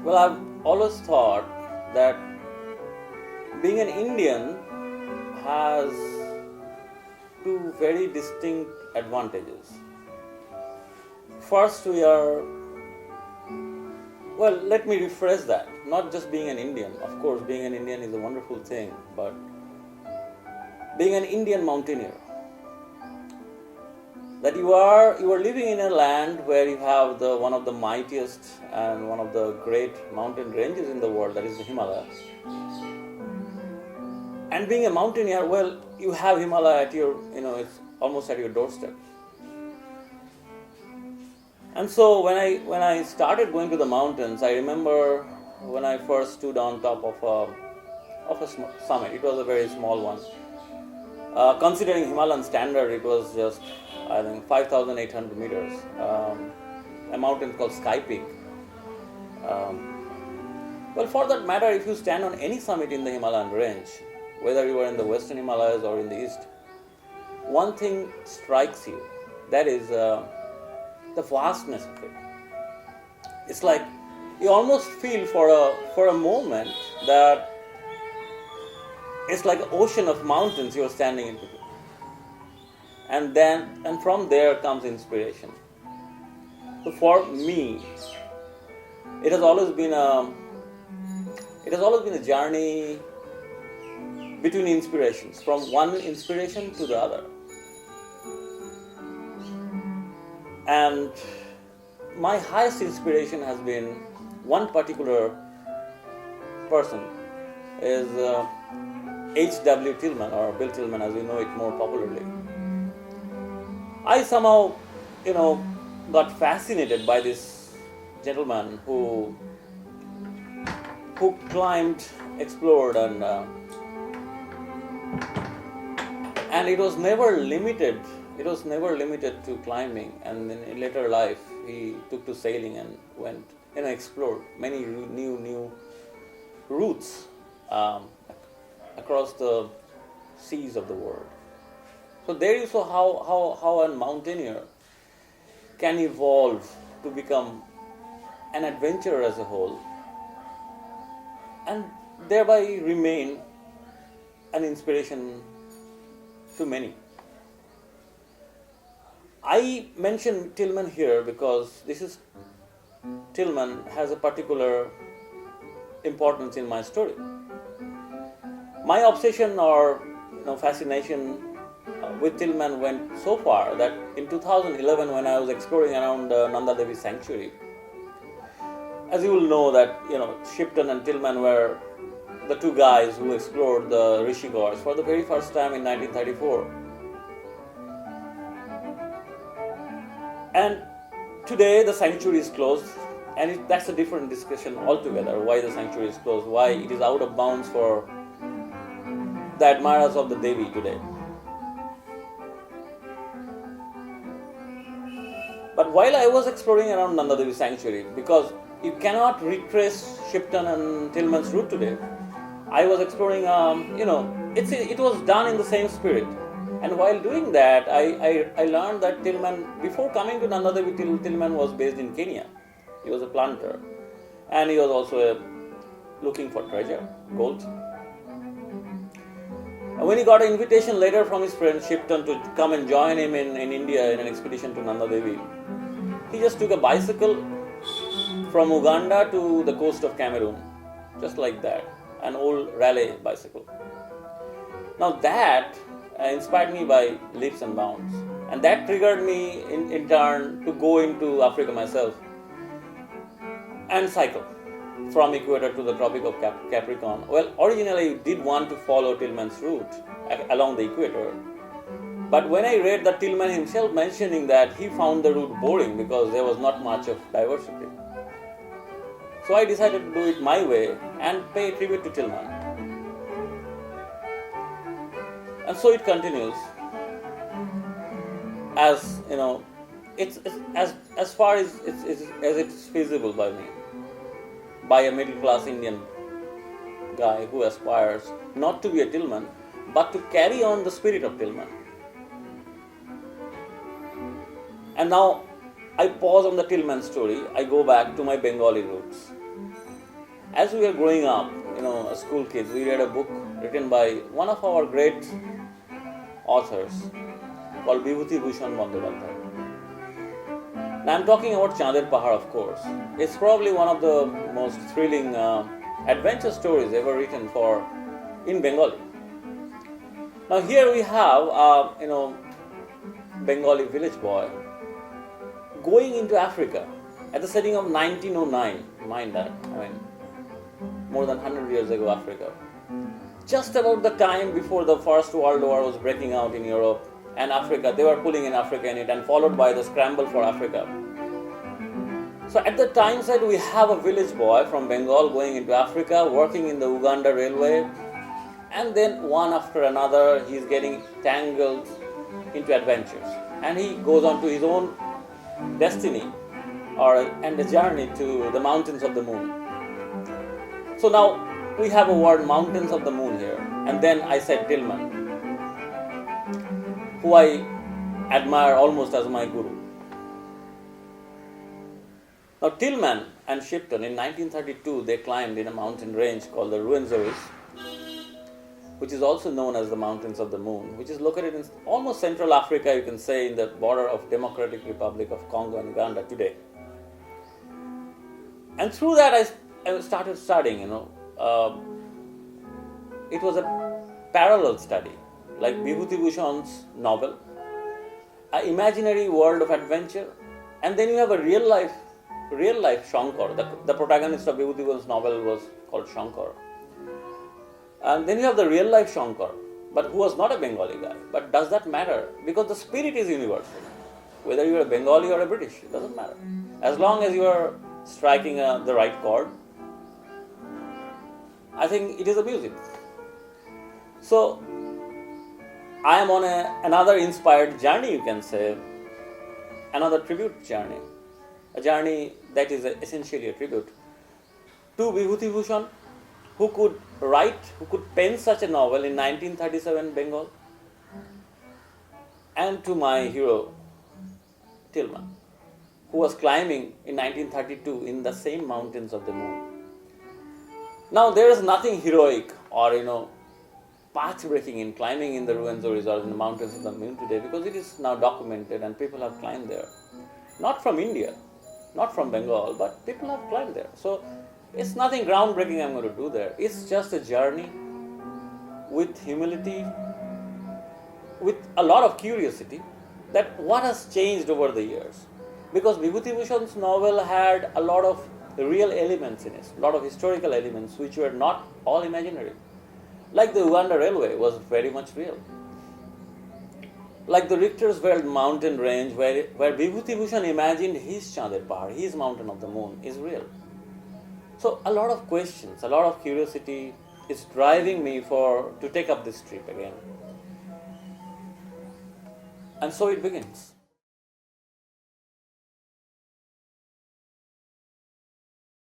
Well, I've always thought that being an Indian has two very distinct advantages. First, let me rephrase that. Not just being an Indian. Of course, being an Indian is a wonderful thing, but being an Indian mountaineer. That you are living in a land where you have one of the mightiest and one of the great mountain ranges in the world, that is the Himalayas. And being a mountaineer, well, you have Himalaya at your, it's almost at your doorstep. And so when I started going to the mountains, I remember when I first stood on top of a summit. It was a very small one. Considering Himalayan standard, it was just, I think, 5,800 meters. A mountain called Sky Peak. Well, for that matter, if you stand on any summit in the Himalayan range, whether you are in the Western Himalayas or in the East, one thing strikes you. That is the vastness of it. It's like you almost feel for a moment that it's like an ocean of mountains you're standing into. And from there comes inspiration. So for me, it has always been a journey between inspirations, from one inspiration to the other. And my highest inspiration has been one particular person, is H.W. Tilman, or Bill Tilman as we know it more popularly. I somehow, got fascinated by this gentleman who climbed, explored, and it was never limited. It was never limited to climbing, and in later life he took to sailing and went, explored many new routes across the seas of the world. So there you saw how a mountaineer can evolve to become an adventurer as a whole, and thereby remain an inspiration to many. I mention Tilman here because Tilman has a particular importance in my story. My obsession or fascination with Tilman went so far that in 2011, when I was exploring around Nanda Devi sanctuary, as you will know that Shipton and Tilman were the two guys who explored the Rishi Gorge for the very first time in 1934. And today the sanctuary is closed, and that's a different discussion altogether, why the sanctuary is closed, why it is out of bounds for the admirers of the Devi today. But while I was exploring around Nanda Devi sanctuary, because you cannot retrace Shipton and Tilman's route today, I was exploring, it was done in the same spirit. And while doing that, I learned that Tilman, before coming to Nanda Devi, Tilman was based in Kenya. He was a planter. And he was also looking for treasure, gold. And when he got an invitation later from his friend Shipton to come and join him in India in an expedition to Nanda Devi, he just took a bicycle from Uganda to the coast of Cameroon, just like that, an old Raleigh bicycle. Now that inspired me by leaps and bounds, and that triggered me in turn to go into Africa myself and cycle from equator to the Tropic of Capricorn. Well, originally I did want to follow Tilman's route along the equator, but when I read that Tilman himself mentioning that he found the route boring because there was not much of diversity, so I decided to do it my way and pay tribute to Tilman. And so it continues. As it's as far as it's feasible by me, by a middle class Indian guy who aspires not to be a Tilman, but to carry on the spirit of Tilman. And now I pause on the Tilman story. I go back to my Bengali roots. As we were growing up, as school kids, we read a book written by one of our great authors called Bibhutibhushan Bandyopadhyay. Now I'm talking about Chander Pahar, of course. It's probably one of the most thrilling adventure stories ever written in Bengali. Now here we have Bengali village boy going into Africa at the setting of 1909. Mind that, more than 100 years ago, Africa. Just about the time before the First World War was breaking out in Europe and Africa, they were pulling in Africa in it, and followed by the scramble for Africa. So at the time said we have a village boy from Bengal going into Africa, working in the Uganda railway, and then one after another he is getting tangled into adventures, and he goes on to his own destiny and a journey to the mountains of the moon. So now we have a word mountains of the moon here, and then I said Tilman, who I admire almost as my guru. Now Tilman and Shipton in 1932 they climbed in a mountain range called the Ruwenzori, which is also known as the Mountains of the Moon, which is located in almost Central Africa, you can say, in the border of Democratic Republic of Congo and Uganda today. And through that I started studying, it was a parallel study, like Bibhutibhushan's novel, an imaginary world of adventure, and then you have a real life Shankar. The protagonist of Bibhutibhushan's novel was called Shankar. And then you have the real life Shankar, but who was not a Bengali guy. But does that matter? Because the spirit is universal. Whether you are a Bengali or a British, it doesn't matter. As long as you are striking the right chord, I think it is a music. So, I am on another inspired journey, you can say, another tribute journey. A journey that is essentially a tribute to Bibhutibhushan, who could pen such a novel in 1937 Bengal, and to my hero, Tilman, who was climbing in 1932 in the same mountains of the moon. Now there is nothing heroic or path-breaking in climbing in the Ruwenzoris or in the mountains of the moon today, because it is now documented and people have climbed there. Not from India, not from Bengal, but people have climbed there. So it's nothing groundbreaking I'm going to do there. It's just a journey with humility, with a lot of curiosity, that what has changed over the years. Because Bibhutibhushan's novel had a lot of real elements in it, a lot of historical elements which were not all imaginary. Like the Uganda railway was very much real. Like the Richtersveld mountain range where Bibhutibhushan imagined his Chander Pahar, his mountain of the moon, is real. So a lot of questions, a lot of curiosity is driving me to take up this trip again. And so it begins.